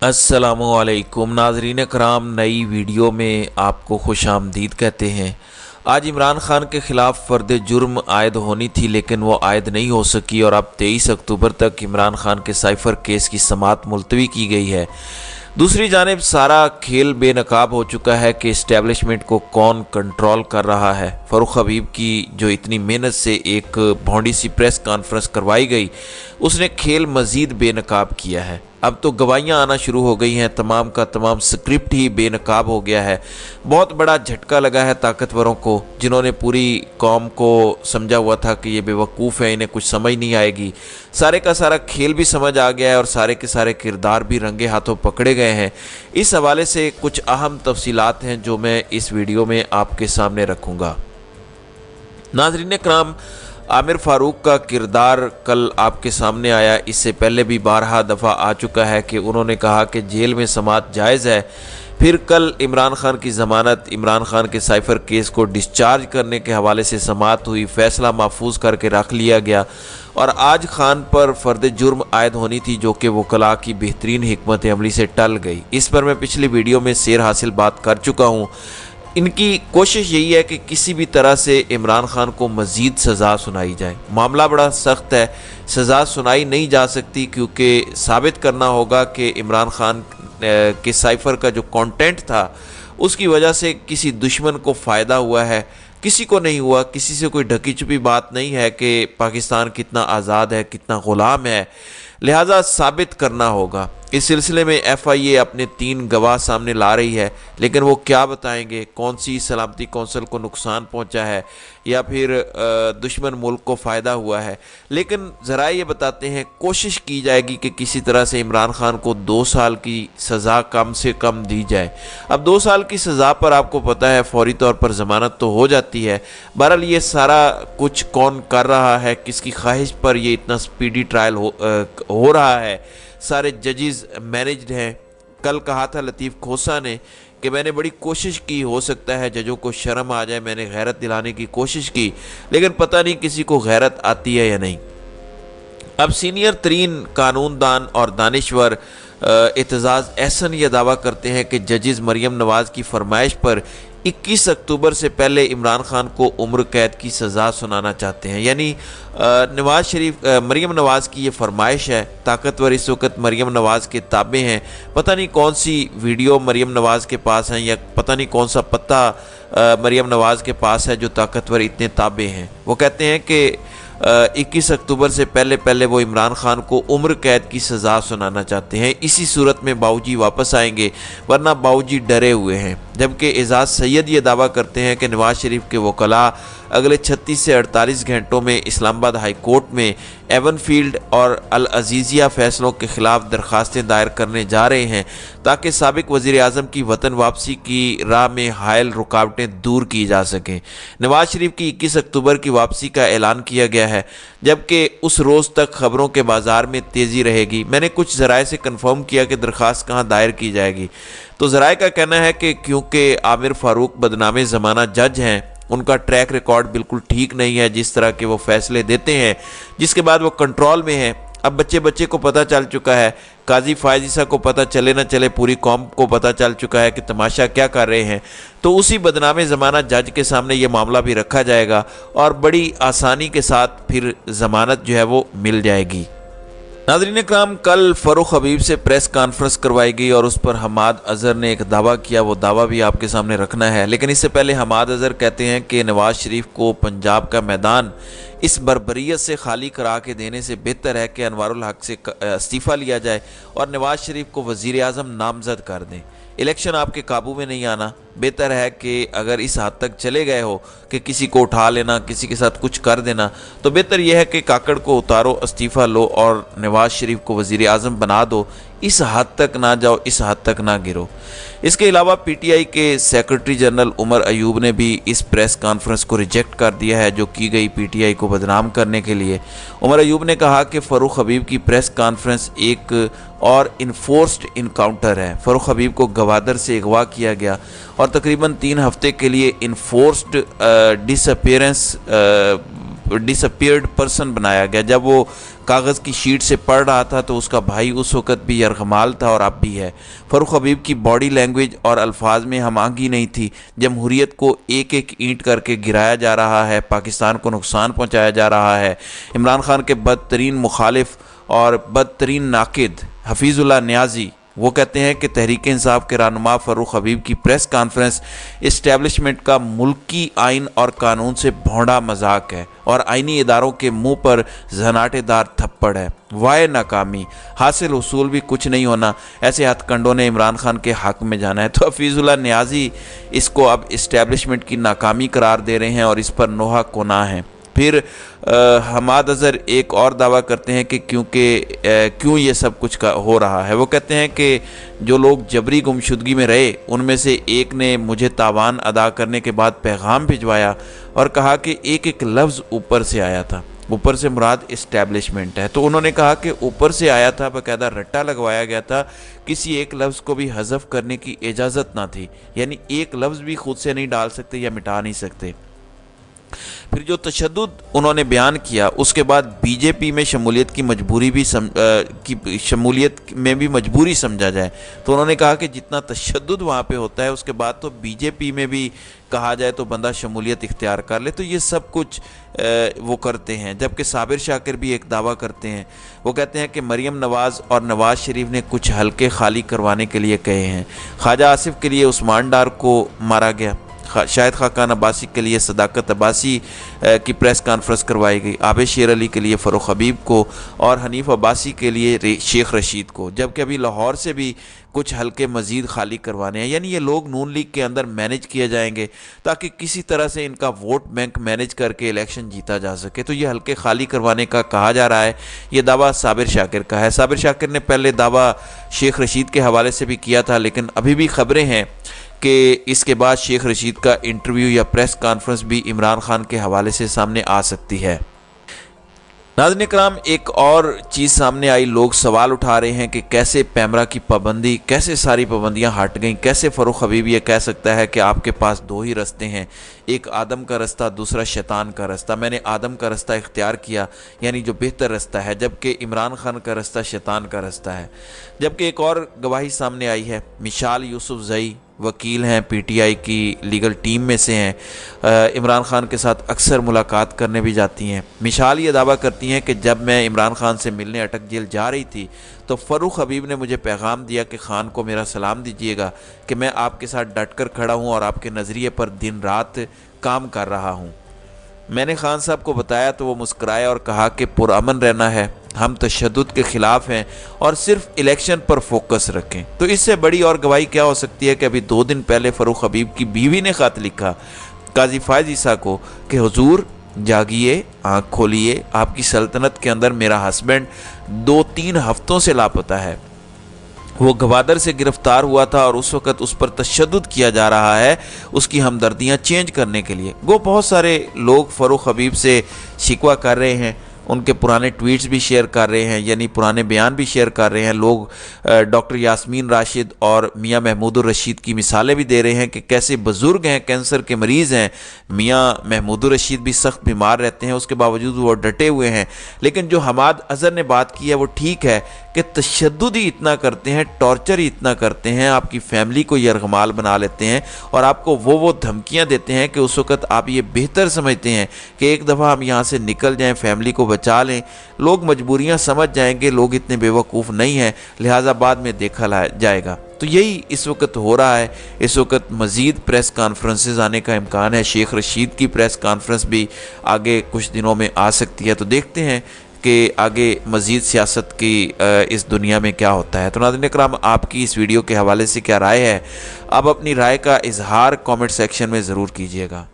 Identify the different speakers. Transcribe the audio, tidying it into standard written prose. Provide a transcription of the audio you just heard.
Speaker 1: अस्सलामुअलैकुम नाज़रीन कराम, नई वीडियो में आपको खुश आमदीद कहते हैं। आज इमरान खान के ख़िलाफ़ फ़र्द जुर्म आयद होनी थी लेकिन वो आयद नहीं हो सकी और अब 23 अक्टूबर तक इमरान खान के साइफ़र केस की समाअत मुलतवी की गई है। दूसरी जानिब सारा खेल बेनकाब हो चुका है कि इस्टेब्लिशमेंट को कौन कंट्रोल कर रहा है। फ़ारूक हबीब की जो इतनी मेहनत से एक भौंडी सी प्रेस कॉन्फ्रेंस करवाई गई, उसने खेल मज़ीद बेनकाब किया है। अब तो गवाहियाँ आना शुरू हो गई हैं, तमाम का तमाम स्क्रिप्ट ही बेनकाब हो गया है। बहुत बड़ा झटका लगा है ताकतवरों को, जिन्होंने पूरी कौम को समझा हुआ था कि ये बेवकूफ़ है, इन्हें कुछ समझ नहीं आएगी। सारे का सारा खेल भी समझ आ गया है और सारे के सारे किरदार भी रंगे हाथों पकड़े गए हैं। इस हवाले से कुछ अहम तफसीलात हैं जो मैं इस वीडियो में आपके सामने रखूँगा। नाज़रीन कराम, आमिर फ़ारूक का किरदार कल आपके सामने आया। इससे पहले भी बारहा दफ़ा आ चुका है कि उन्होंने कहा कि जेल में समाअत जायज़ है। फिर कल इमरान खान की ज़मानत, इमरान खान के साइफ़र केस को डिस्चार्ज करने के हवाले से समाअत हुई, फ़ैसला महफूज करके रख लिया गया और आज खान पर फ़र्द जुर्म आयद होनी थी जो कि वकला की बेहतरीन हिकमत अमली से टल गई। इस पर मैं पिछली वीडियो में शेर हासिल बात कर चुका हूँ। इनकी कोशिश यही है कि किसी भी तरह से इमरान खान को मज़ीद सज़ा सुनाई जाए। मामला बड़ा सख्त है, सज़ा सुनाई नहीं जा सकती क्योंकि साबित करना होगा कि इमरान खान के साइफ़र का जो कंटेंट था उसकी वजह से किसी दुश्मन को फ़ायदा हुआ है, किसी को नहीं हुआ। किसी से कोई ढकी छुपी बात नहीं है कि पाकिस्तान कितना आज़ाद है, कितना ग़ुलाम है, लिहाजा साबित करना होगा। इस सिलसिले में FIA अपने 3 गवाह सामने ला रही है, लेकिन वो क्या बताएंगे, कौन सी सलामती कौंसल को नुकसान पहुंचा है या फिर दुश्मन मुल्क को फ़ायदा हुआ है। लेकिन ज़रा ये बताते हैं, कोशिश की जाएगी कि किसी तरह से इमरान खान को 2 साल की सज़ा कम से कम दी जाए। अब 2 साल की सज़ा पर आपको पता है फौरी तौर पर ज़मानत तो हो जाती है। बहरहाल ये सारा कुछ कौन कर रहा है, किसकी ख्वाहिश पर ये इतना स्पीडी ट्रायल हो रहा है। सारे जजेस मैनेज्ड हैं। कल कहा था लतीफ़ खोसा ने कि मैंने बड़ी कोशिश की, हो सकता है जजों को शर्म आ जाए, मैंने गैरत दिलाने की कोशिश की, लेकिन पता नहीं किसी को गैरत आती है या नहीं। अब सीनियर तरीन कानूनदान और दानिश्वर एतजाज़ एहसन ये दावा करते हैं कि जजेस मरीम नवाज़ की फरमाइश पर 21 अक्टूबर से पहले इमरान खान को उम्र कैद की सज़ा सुनाना चाहते हैं। यानी मरीम नवाज़ की ये फरमाइश है। ताकतवर इस वक्त मरीम नवाज़ के ताबे हैं। पता नहीं कौन सी वीडियो मरीम नवाज़ के पास हैं या पता नहीं कौन सा पत्ता मरीम नवाज़ के पास है जो ताकतवर इतने ताबे हैं। वो कहते हैं कि 21 अक्टूबर से पहले वो इमरान खान को उम्र कैद की सज़ा सुनाना चाहते हैं। इसी सूरत में बाऊजी वापस आएंगे, वरना बाऊजी डरे हुए हैं। जबकि एजाज सैयद ये दावा करते हैं कि नवाज शरीफ के वकला अगले 36 से 48 घंटों में इस्लामाबाद हाई कोर्ट में एवनफील्ड और अल अजीज़िया फैसलों के ख़िलाफ़ दरख्वास्तें दायर करने जा रहे हैं ताकि साबिक वज़ीर आज़म की वतन वापसी की राह में हायल रुकावटें दूर की जा सकें। नवाज शरीफ की 21 अक्टूबर की वापसी का ऐलान किया गया है, जबकि उस रोज़ तक ख़बरों के बाज़ार में तेज़ी रहेगी। मैंने कुछ ज़राए से कन्फर्म किया कि दरख्वास्त कहाँ दायर की जाएगी, तो ज़राए का कहना है कि क्योंकि आमिर फ़ारूक बदनामे ज़माना जज हैं, उनका ट्रैक रिकॉर्ड बिल्कुल ठीक नहीं है। जिस तरह के वो फैसले देते हैं जिसके बाद वो कंट्रोल में हैं। अब बच्चे बच्चे को पता चल चुका है, काजी फायज ईसा को पता चले ना चले, पूरी कौम को पता चल चुका है कि तमाशा क्या कर रहे हैं। तो उसी बदनामे ज़माना जज के सामने ये मामला भी रखा जाएगा और बड़ी आसानी के साथ फिर ज़मानत जो है वो मिल जाएगी। नाज़रीन इकराम, कल फ़ारूक हबीब से प्रेस कॉन्फ्रेंस करवाई गई और उस पर हमाद अज़हर ने एक दावा किया। वो दावा भी आपके सामने रखना है, लेकिन इससे पहले हमाद अज़हर कहते हैं कि नवाज़ शरीफ को पंजाब का मैदान इस बर्बरियत से खाली करा के देने से बेहतर है कि अनवारुल हक से इस्तीफ़ा लिया जाए और नवाज़ शरीफ को वज़ीर आज़म नामज़द कर दें। इलेक्शन आपके काबू में नहीं आना। बेहतर है कि अगर इस हद तक चले गए हो कि किसी को उठा लेना, किसी के साथ कुछ कर देना, तो बेहतर यह है कि काकड़ को उतारो, इस्तीफ़ा लो और नवाज़ शरीफ को वज़ीर आज़म बना दो। इस हद तक ना जाओ, इस हद तक ना गिरो। इसके अलावा PTI के सेक्रेटरी जनरल उमर अयूब ने भी इस प्रेस कॉन्फ्रेंस को रिजेक्ट कर दिया है जो की गई PTI को बदनाम करने के लिए। उमर अयूब ने कहा कि फ़ारूक हबीब की प्रेस कॉन्फ्रेंस एक और इन्फोर्स्ड इनकाउंटर है। फ़ारूक हबीब को गवादर से अगवा किया गया और तकरीबन 3 हफ्ते के लिए इन्फोर्स्ड डिसअपियर्ड पर्सन बनाया गया। जब वो کاغذ کی شیٹ سے پڑھ رہا تھا تو اس کا بھائی اس وقت بھی یرغمال تھا اور اب بھی ہے۔ فاروق حبیب کی باڈی لینگویج اور الفاظ میں ہم آہنگی نہیں تھی۔ جمہوریت کو ایک ایک اینٹ کر کے گرایا جا رہا ہے، پاکستان کو نقصان پہنچایا جا رہا ہے۔ عمران خان کے بدترین مخالف اور بدترین ناقد حفیظ اللہ نیازی وہ کہتے ہیں کہ تحریک انصاف کے رہنما فاروق حبیب کی پریس کانفرنس اسٹیبلشمنٹ کا ملکی آئین اور قانون سے بھونڈا مذاق ہے اور آئینی اداروں کے منہ پر زناٹے دار تھپڑ ہے۔ وائے ناکامی، حاصل حصول بھی کچھ نہیں ہونا، ایسے ہتھ کنڈوں نے عمران خان کے حق میں جانا ہے۔ تو حفیظ اللہ نیازی اس کو اب اسٹیبلشمنٹ کی ناکامی قرار دے رہے ہیں اور اس پر نوحہ گناہ ہیں۔ پھر حماد اظہر ایک اور دعویٰ کرتے ہیں کہ کیوں یہ سب کچھ ہو رہا ہے۔ وہ کہتے ہیں کہ جو لوگ جبری گمشدگی میں رہے ان میں سے ایک نے مجھے تاوان ادا کرنے کے بعد پیغام بھجوایا اور کہا کہ ایک ایک لفظ اوپر سے آیا تھا۔ اوپر سے مراد اسٹیبلشمنٹ ہے۔ تو انہوں نے کہا کہ اوپر سے آیا تھا، باقاعدہ رٹا لگوایا گیا تھا، کسی ایک لفظ کو بھی حذف کرنے کی اجازت نہ تھی، یعنی ایک لفظ بھی خود سے نہیں ڈال سکتے یا مٹا نہیں سکتے۔ پھر جو تشدد انہوں نے بیان کیا اس کے بعد بی جے پی میں شمولیت میں بھی مجبوری سمجھا جائے، تو انہوں نے کہا کہ جتنا تشدد وہاں پہ ہوتا ہے اس کے بعد تو بی جے پی میں بھی کہا جائے تو بندہ شمولیت اختیار کر لے، تو یہ سب کچھ وہ کرتے ہیں۔ جبکہ صابر شاکر بھی ایک دعویٰ کرتے ہیں، وہ کہتے ہیں کہ مریم نواز اور نواز شریف نے کچھ حلقے خالی کروانے کے لیے کہے ہیں۔ خواجہ آصف کے لیے عثمان ڈار کو مارا گیا، شاہد خاقان عباسی کے لیے صداقت عباسی کی پریس کانفرنس کروائی گئی، عابد شیر علی کے لیے فاروق حبیب کو اور حنیف عباسی کے لیے شیخ رشید کو، جبکہ ابھی لاہور سے بھی کچھ حلقے مزید خالی کروانے ہیں۔ یعنی یہ لوگ نون لیگ کے اندر مینج کیے جائیں گے تاکہ کسی طرح سے ان کا ووٹ بینک مینج کر کے الیکشن جیتا جا سکے، تو یہ حلقے خالی کروانے کا کہا جا رہا ہے۔ یہ دعویٰ صابر شاکر کا ہے۔ صابر شاکر نے پہلے دعویٰ شیخ رشید کے حوالے سے بھی کیا تھا، لیکن ابھی بھی خبریں ہیں کہ اس کے بعد شیخ رشید کا انٹرویو یا پریس کانفرنس بھی عمران خان کے حوالے سے سامنے آ سکتی ہے۔ ناظرین کرام، ایک اور چیز سامنے آئی، لوگ سوال اٹھا رہے ہیں کہ کیسے پیمرا کی پابندی، کیسے ساری پابندیاں ہٹ گئیں، کیسے فاروق حبیب یہ کہہ سکتا ہے کہ آپ کے پاس دو ہی رستے ہیں، ایک آدم کا رستہ، دوسرا شیطان کا رستہ، میں نے آدم کا رستہ اختیار کیا، یعنی جو بہتر رستہ ہے، جبکہ عمران خان کا رستہ شیطان کا رستہ ہے۔ جبکہ ایک اور گواہی سامنے آئی ہے، مشال یوسف زئی وکیل ہیں، پی ٹی آئی کی لیگل ٹیم میں سے ہیں، عمران خان کے ساتھ اکثر ملاقات کرنے بھی جاتی ہیں۔ مشال یہ دعویٰ کرتی ہیں کہ جب میں عمران خان سے ملنے اٹک جیل جا رہی تھی تو فاروق حبیب نے مجھے پیغام دیا کہ خان کو میرا سلام دیجیے گا کہ میں آپ کے ساتھ ڈٹ کر کھڑا ہوں اور آپ کے نظریے پر دن رات کام کر رہا ہوں۔ میں نے خان صاحب کو بتایا تو وہ مسکرائے اور کہا کہ پرامن رہنا ہے، ہم تشدد کے خلاف ہیں اور صرف الیکشن پر فوکس رکھیں۔ تو اس سے بڑی اور گواہی کیا ہو سکتی ہے کہ ابھی 2 دن پہلے فاروق حبیب کی بیوی نے خط لکھا قاضی فائز عیسیٰ کو کہ حضور جاگیے، آنکھ کھولیے، آپ کی سلطنت کے اندر میرا ہسبینڈ 2-3 ہفتوں سے لاپتہ ہے، وہ گوادر سے گرفتار ہوا تھا اور اس وقت اس پر تشدد کیا جا رہا ہے اس کی ہمدردیاں چینج کرنے کے لیے۔ وہ بہت سارے لوگ فاروق حبیب سے شکوہ کر رہے ہیں، ان کے پرانے ٹویٹس بھی شیئر کر رہے ہیں، یعنی پرانے بیان بھی شیئر کر رہے ہیں لوگ۔ ڈاکٹر یاسمین راشد اور میاں محمود الرشید کی مثالیں بھی دے رہے ہیں کہ کیسے بزرگ ہیں، کینسر کے مریض ہیں، میاں محمود الرشید بھی سخت بیمار رہتے ہیں، اس کے باوجود وہ ڈٹے ہوئے ہیں۔ لیکن جو حماد اظہر نے بات کی ہے وہ ٹھیک ہے کہ تشدد ہی اتنا کرتے ہیں، ٹارچر ہی اتنا کرتے ہیں، آپ کی فیملی کو یرغمال بنا لیتے ہیں اور آپ کو وہ دھمکیاں دیتے ہیں کہ اس وقت آپ یہ بہتر سمجھتے ہیں کہ ایک دفعہ ہم یہاں سے نکل جائیں، فیملی کو بچا لیں۔ لوگ مجبوریاں سمجھ جائیں گے، لوگ اتنے بے وقوف نہیں ہیں، لہٰذا بعد میں دیکھا جائے گا۔ تو یہی اس وقت ہو رہا ہے۔ اس وقت مزید پریس کانفرنسز آنے کا امکان ہے، شیخ رشید کی پریس کانفرنس بھی آگے کچھ دنوں میں آ سکتی ہے، تو دیکھتے ہیں کہ آگے مزید سیاست کی اس دنیا میں کیا ہوتا ہے۔ تو ناظرین اکرام، آپ کی اس ویڈیو کے حوالے سے کیا رائے ہے؟ آپ اپنی رائے کا اظہار کامنٹ سیکشن میں ضرور کیجیے گا۔